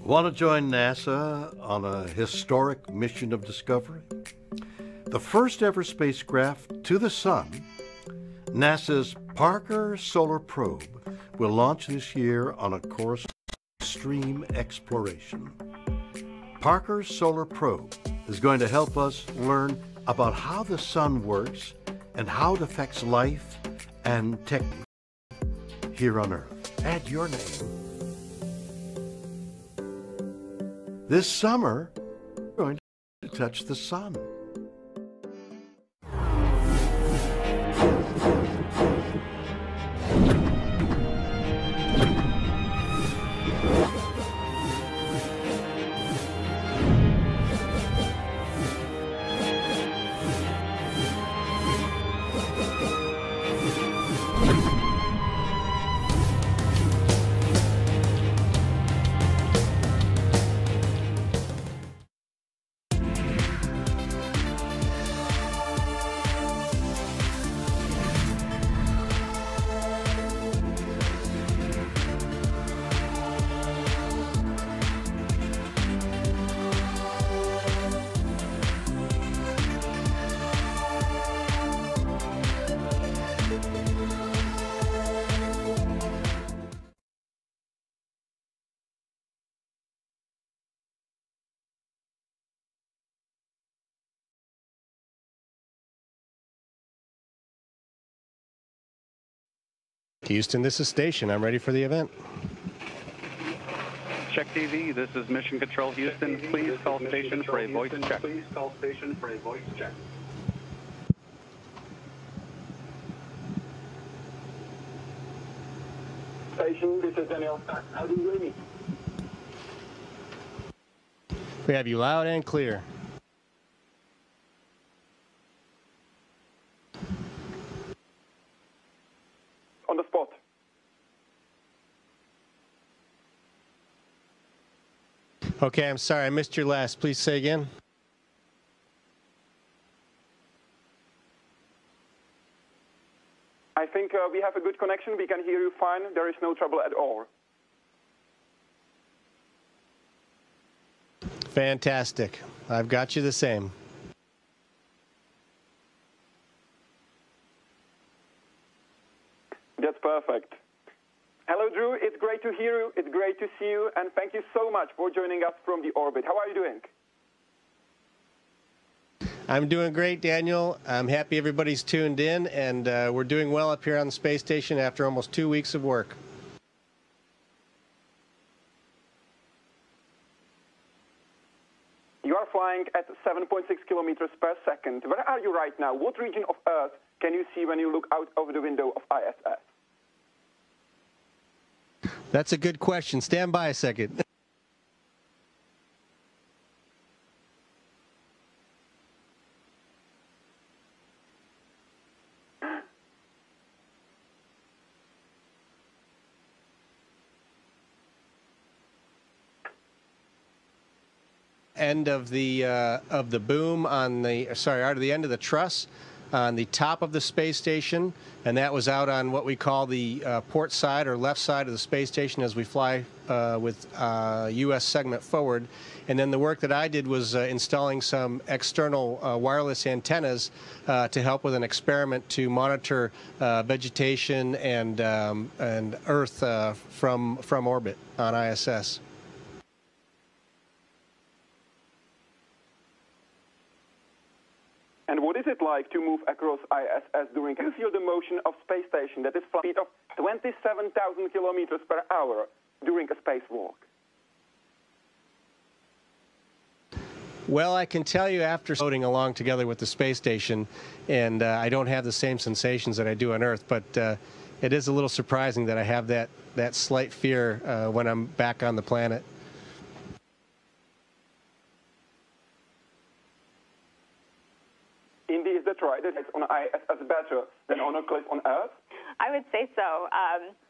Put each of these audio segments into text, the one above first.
Want to join NASA on a historic mission of discovery? The first ever spacecraft to the Sun, NASA's Parker Solar Probe, will launch this year on a course of extreme exploration. Parker Solar Probe is going to help us learn about how the Sun works and how it affects life and technique here on Earth. Add your name. This summer, we're going to touch the Sun. Houston, this is Station. I'm ready for the event. Check TV, this is Mission Control Houston. Please call station for a voice check. Please call station for a voice check. Station, this is Daniel. How do you hear me? We have you loud and clear. On the spot. Okay, I'm sorry, I missed your last. Please say again. I think we have a good connection. We can hear you fine. There is no trouble at all. Fantastic. I've got you the same. That's perfect. Hello, Drew. It's great to hear you. It's great to see you. And thank you so much for joining us from the orbit. How are you doing? I'm doing great, Daniel. I'm happy everybody's tuned in, and we're doing well up here on the space station after almost 2 weeks of work. You are flying at 7.6 kilometers per second. Where are you right now? What region of Earth can you see when you look out over the window of ISS? That's a good question. Stand by a second. End of the boom on the out of the end of the truss on the top of the space station, and that was out on what we call the port side or left side of the space station as we fly with U.S. segment forward. And then the work that I did was installing some external wireless antennas to help with an experiment to monitor vegetation and Earth from orbit on ISS. And what is it like to move across ISS during? Can you feel the motion of space station that is speed of 27,000 kilometers per hour during a spacewalk? Well, I can tell you after floating along together with the space station, and I don't have the same sensations that I do on Earth, but it is a little surprising that I have that slight fear when I'm back on the planet. Indeed, is that right? That it's on ISS better than on a cliff on Earth? I would say so.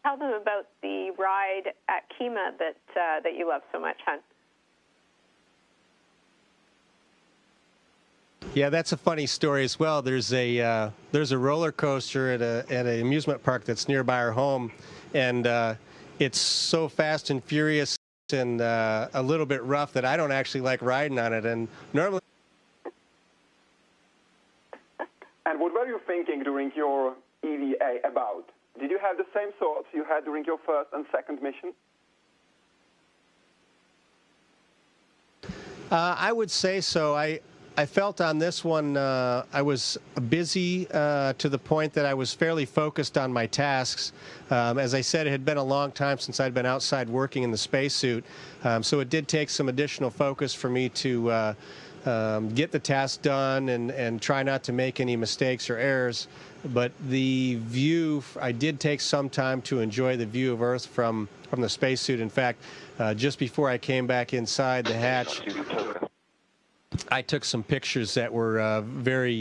Tell them about the ride at Kima that you love so much, hon. Yeah, that's a funny story as well. There's a roller coaster at an amusement park that's nearby our home, and it's so fast and furious. and a little bit rough that I don't actually like riding on it. And normally. And what were you thinking during your EVA about? Did you have the same thoughts you had during your first and second mission? I would say so. I felt on this one I was busy to the point that I was fairly focused on my tasks. As I said, it had been a long time since I'd been outside working in the spacesuit, so it did take some additional focus for me to get the task done and try not to make any mistakes or errors. But the view, I did take some time to enjoy the view of Earth from the spacesuit. In fact, just before I came back inside the hatch, I took some pictures that were very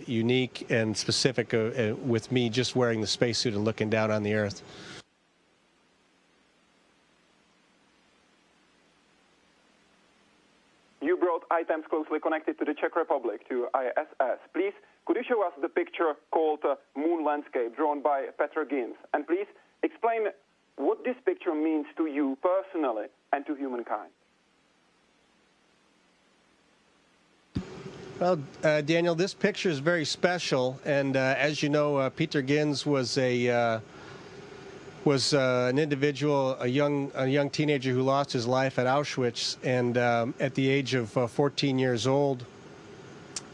unique and specific with me just wearing the spacesuit and looking down on the Earth. You brought items closely connected to the Czech Republic, to ISS. Please, could you show us the picture called Moon Landscape, drawn by Petr Ginz? And please explain what this picture means to you personally and to humankind. Well, Daniel, this picture is very special, and as you know, Petr Ginz was an individual, a young teenager who lost his life at Auschwitz, and at the age of 14 years old.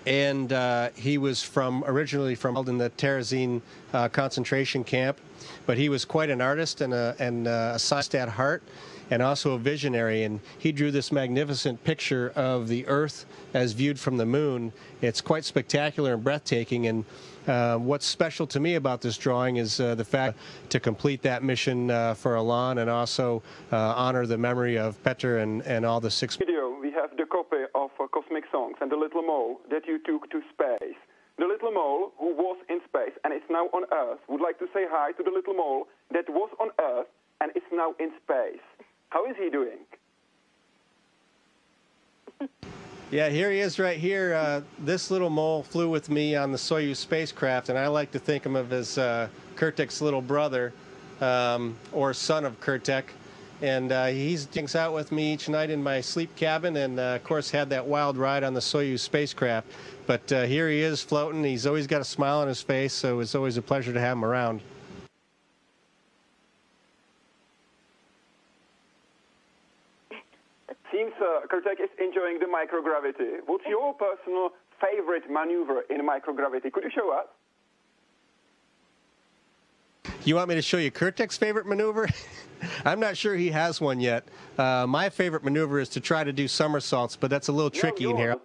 And he was originally from in the Terezin concentration camp, but he was quite an artist and a scientist at heart, and also a visionary. And he drew this magnificent picture of the Earth as viewed from the moon. It's quite spectacular and breathtaking. And what's special to me about this drawing is the fact to complete that mission for Elan and also honor the memory of Petr and all the six. Video, we have the copy of Cosmic Songs and the little mole that you took to space. The little mole who was in space and is now on Earth would like to say hi to the little mole that was on Earth and is now in space. How is he doing? Yeah, here he is right here. This little mole flew with me on the Soyuz spacecraft, and I like to think of him as Kurtek's little brother or son of Kurtek. And he hangs out with me each night in my sleep cabin and, of course, had that wild ride on the Soyuz spacecraft. But here he is floating. He's always got a smile on his face, so it's always a pleasure to have him around. Seems Kurtek is enjoying the microgravity. What's your personal favorite maneuver in microgravity? Could you show us? You want me to show you Kurtek's favorite maneuver? I'm not sure he has one yet. My favorite maneuver is to try to do somersaults, but that's a little tricky in here.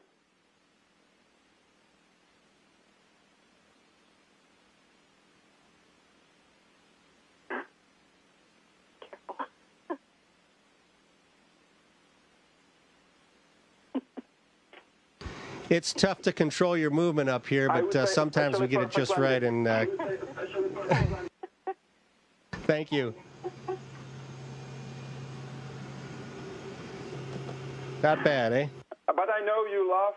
It's tough to control your movement up here, but sometimes we get it just right. And thank you. Not bad, eh? But I know you laugh.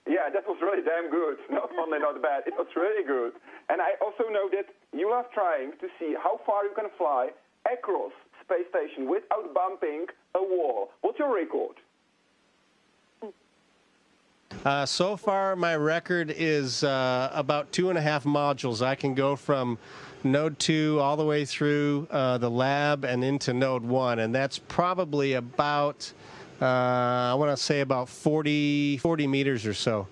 Yeah, that was really damn good. Not only not bad, it was really good. And I also know that you love trying to see how far you can fly across space station without bumping a wall. What's your record? So far, my record is about 2.5 modules. I can go from Node 2 all the way through the lab and into Node 1, and that's probably about, I want to say about 40 meters or so.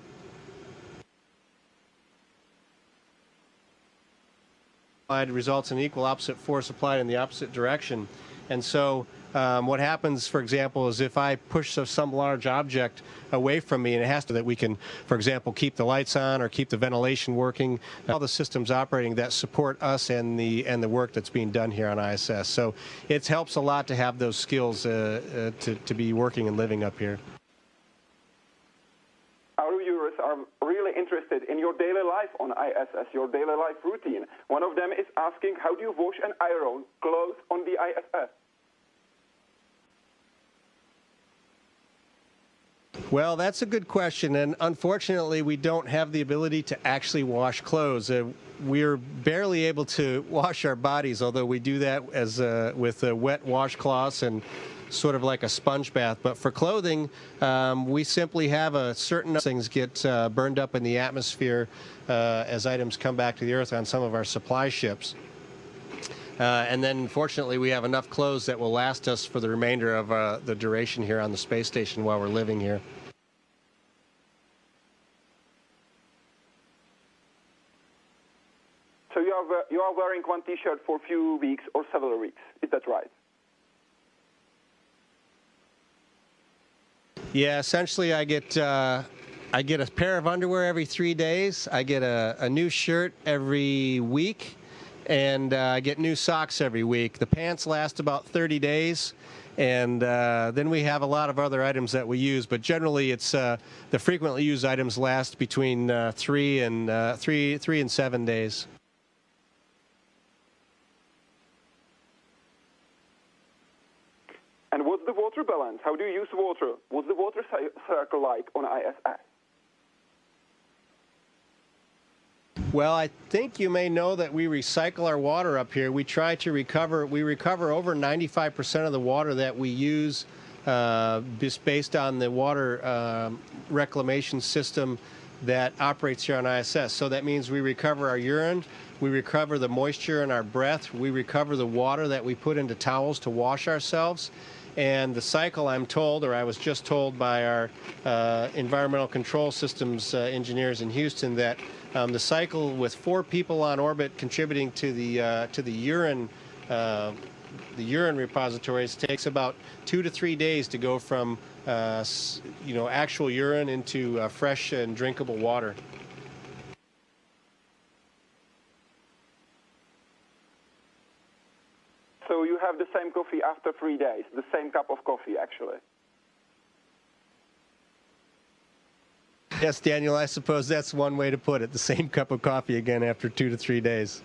It results in equal opposite force applied in the opposite direction. And so what happens, for example, is if I push some large object away from me, and it has to, that we can, for example, keep the lights on or keep the ventilation working, all the systems operating that support us and the work that's being done here on ISS. So it helps a lot to have those skills to be working and living up here. Our viewers are really interested in your daily life on ISS, your daily life routine. One of them is asking, how do you wash and iron clothes on the ISS? Well, that's a good question, and unfortunately we don't have the ability to actually wash clothes. We're barely able to wash our bodies, although we do that as with wet washcloths and sort of like a sponge bath. But for clothing, we simply have a certain things get burned up in the atmosphere as items come back to the Earth on some of our supply ships. And then, fortunately, we have enough clothes that will last us for the remainder of the duration here on the space station while we're living here. So you are wearing one T-shirt for a few weeks or several weeks. Is that right? Yeah, essentially, I get a pair of underwear every 3 days. I get a new shirt every week. And I get new socks every week. The pants last about 30 days, and then we have a lot of other items that we use. But generally, it's the frequently used items last between 3 and 7 days. And what's the water balance? How do you use water? What's the water cycle like on ISS? Well, I think you may know that we recycle our water up here. We try to recover. We recover over 95% of the water that we use, just based on the water reclamation system that operates here on ISS. So that means we recover our urine, we recover the moisture in our breath, we recover the water that we put into towels to wash ourselves. And the cycle, I'm told, or I was just told by our environmental control systems engineers in Houston, that the cycle with 4 people on orbit contributing to the urine repositories takes about 2 to 3 days to go from actual urine into fresh and drinkable water. So you have the same coffee after 3 days, the same cup of coffee, actually. Yes, Daniel, I suppose that's one way to put it, the same cup of coffee again after 2 to 3 days.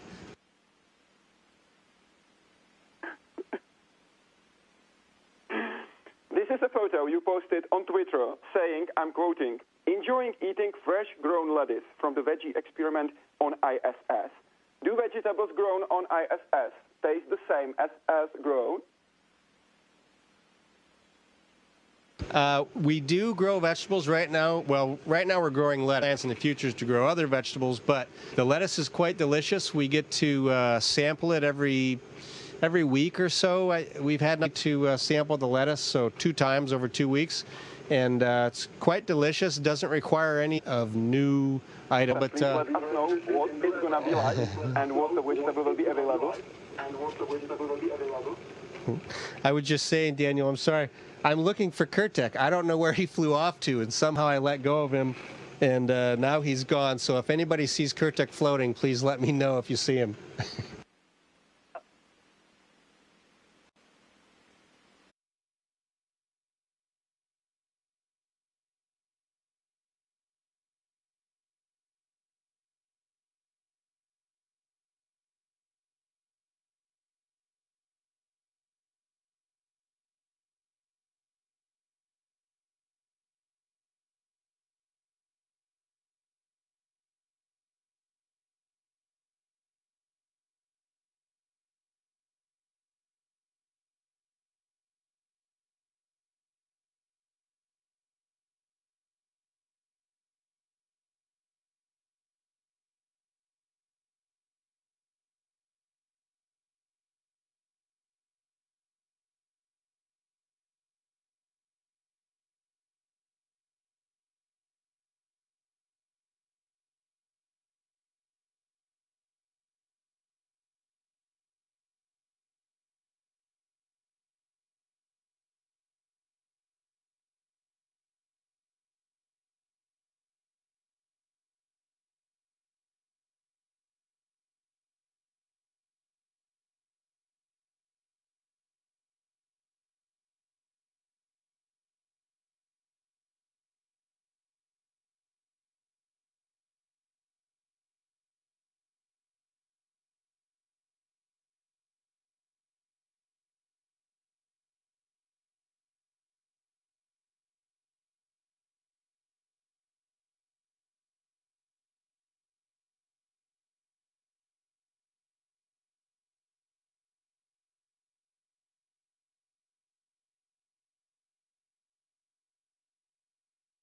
This is a photo you posted on Twitter saying, I'm quoting, enjoying eating fresh grown lettuce from the veggie experiment on ISS. Do vegetables grown on ISS taste the same as grown? We do grow vegetables right now. Well, right now we're growing lettuce, in the future is to grow other vegetables, but the lettuce is quite delicious. We get to sample it every week or so. We've had to sample the lettuce, so 2 times over 2 weeks, and it's quite delicious. It doesn't require any of new items. But please let us know what it's going to be like and what the vegetable will be available. I would just say, Daniel, I'm sorry, I'm looking for Kurtek. I don't know where he flew off to, and somehow I let go of him, and now he's gone. So if anybody sees Kurtek floating, please let me know if you see him.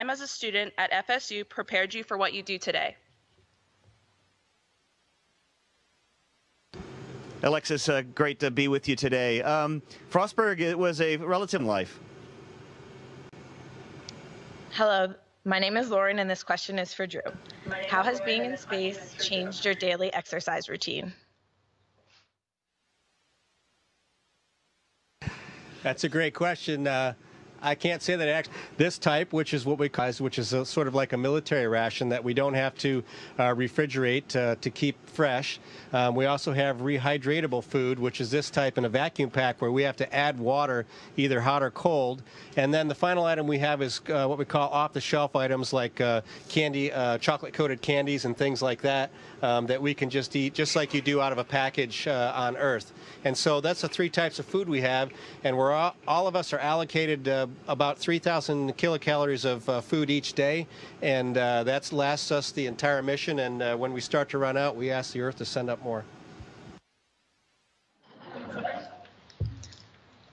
time as a student at FSU prepared you for what you do today? Alexis, great to be with you today. Frostburg, it was a relative life. Hello, my name is Lauren, and this question is for Drew. How has being in space changed your daily exercise routine? That's a great question. I can't say that this type, which is what we call, which is sort of like a military ration that we don't have to refrigerate to keep fresh. We also have rehydratable food, which is this type in a vacuum pack where we have to add water, either hot or cold. And then the final item we have is what we call off-the-shelf items like candy, chocolate-coated candies and things like that that we can just eat just like you do out of a package on Earth. And so that's the three types of food we have, and we're all of us are allocated about 3,000 kilocalories of food each day, and that lasts us the entire mission, and when we start to run out, we ask the Earth to send up more.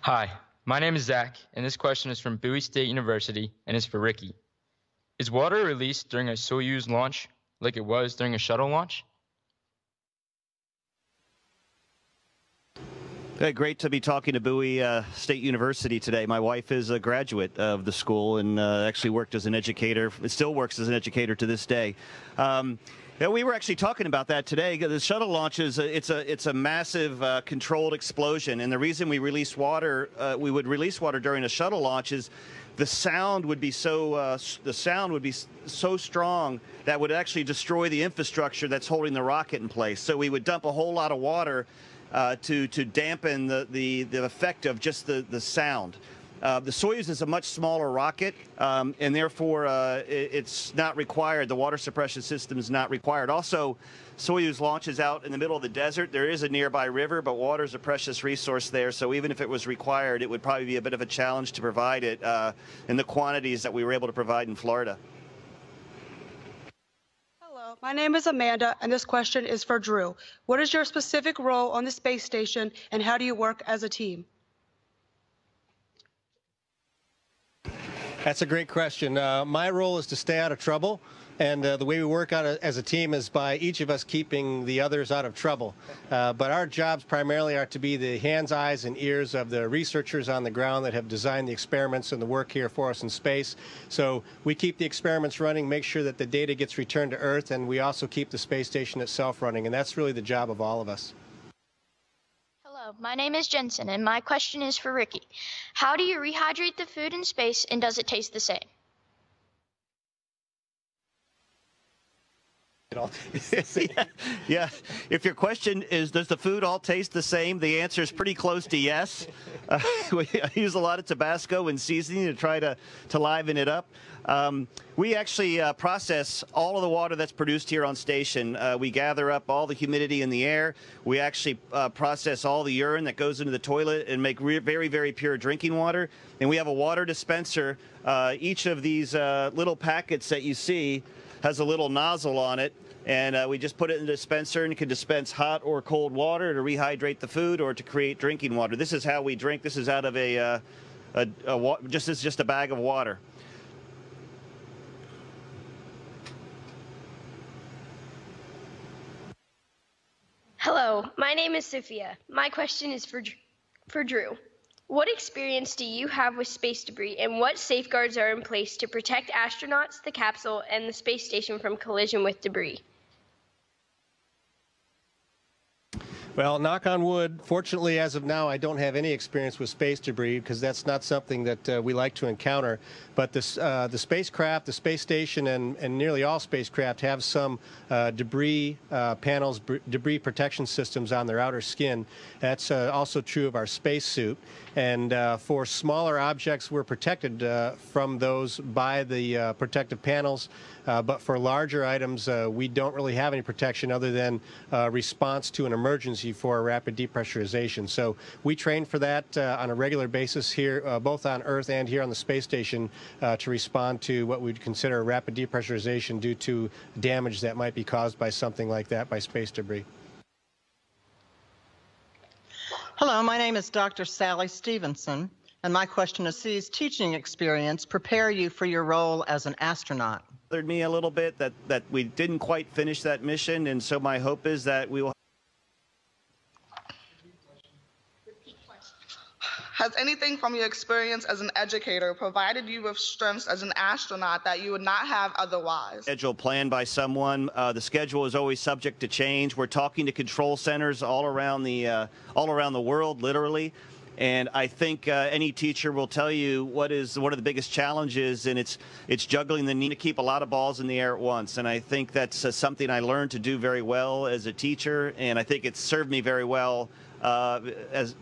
Hi, my name is Zach, and this question is from Bowie State University, and is for Ricky. Is water released during a Soyuz launch like it was during a shuttle launch? Hey, great to be talking to Bowie State University today. My wife is a graduate of the school and actually worked as an educator. It still works as an educator to this day. We were actually talking about that today. The shuttle launch is it's a massive controlled explosion, and the reason we release water, we would release water during a shuttle launch is the sound would be so strong that would actually destroy the infrastructure that's holding the rocket in place. So we would dump a whole lot of water to dampen the effect of just the sound. The Soyuz is a much smaller rocket, and therefore it's not required. The water suppression system is not required. Also, Soyuz launches out in the middle of the desert. There is a nearby river, but water is a precious resource there. So even if it was required, it would probably be a bit of a challenge to provide it in the quantities that we were able to provide in Florida. Hello, my name is Amanda, and this question is for Drew. What is your specific role on the space station, and how do you work as a team? That's a great question. My role is to stay out of trouble, and the way we work on it as a team is by each of us keeping the others out of trouble. But our jobs primarily are to be the hands, eyes, and ears of the researchers on the ground that have designed the experiments and the work here for us in space. So we keep the experiments running, make sure that the data gets returned to Earth, and we also keep the space station itself running, and that's really the job of all of us. Hello, my name is Jensen, and my question is for Ricky. How do you rehydrate the food in space, and does it taste the same? Yeah. If your question is, does the food all taste the same? The answer is pretty close to yes. We use a lot of Tabasco and seasoning to try to liven it up. We actually process all of the water that's produced here on station. We gather up all the humidity in the air. We actually process all the urine that goes into the toilet and make very, very pure drinking water. And we have a water dispenser. Each of these little packets that you see has a little nozzle on it. And we just put it in the dispenser, and it can dispense hot or cold water to rehydrate the food or to create drinking water. This is how we drink. This is out of just a bag of water. Hello, my name is Sophia. My question is for Drew. What experience do you have with space debris, and what safeguards are in place to protect astronauts, the capsule, and the space station from collision with debris? Well, knock on wood, fortunately, as of now, I don't have any experience with space debris because that's not something that we like to encounter. But the spacecraft, the space station, and nearly all spacecraft have some debris panels, debris protection systems on their outer skin. That's also true of our spacesuit. And for smaller objects, we're protected from those by the protective panels. But for larger items, we don't really have any protection other than response to an emergency for a rapid depressurization. So we train for that on a regular basis here, both on Earth and here on the space station, to respond to what we'd consider a rapid depressurization due to damage that might be caused by something like that, by space debris. Hello, my name is Dr. Sally Stevenson, And my question is, C's teaching experience prepare you for your role as an astronaut? Bothered me a little bit that we didn't quite finish that mission, and so my hope is that we will. Has anything from your experience as an educator provided you with strengths as an astronaut that you would not have otherwise? Schedule planned by someone. The schedule is always subject to change. We're talking to control centers all around the world, literally. And I think any teacher will tell you what is one of the biggest challenges, and it's juggling the need to keep a lot of balls in the air at once. And I think that's something I learned to do very well as a teacher, and I think it's served me very well as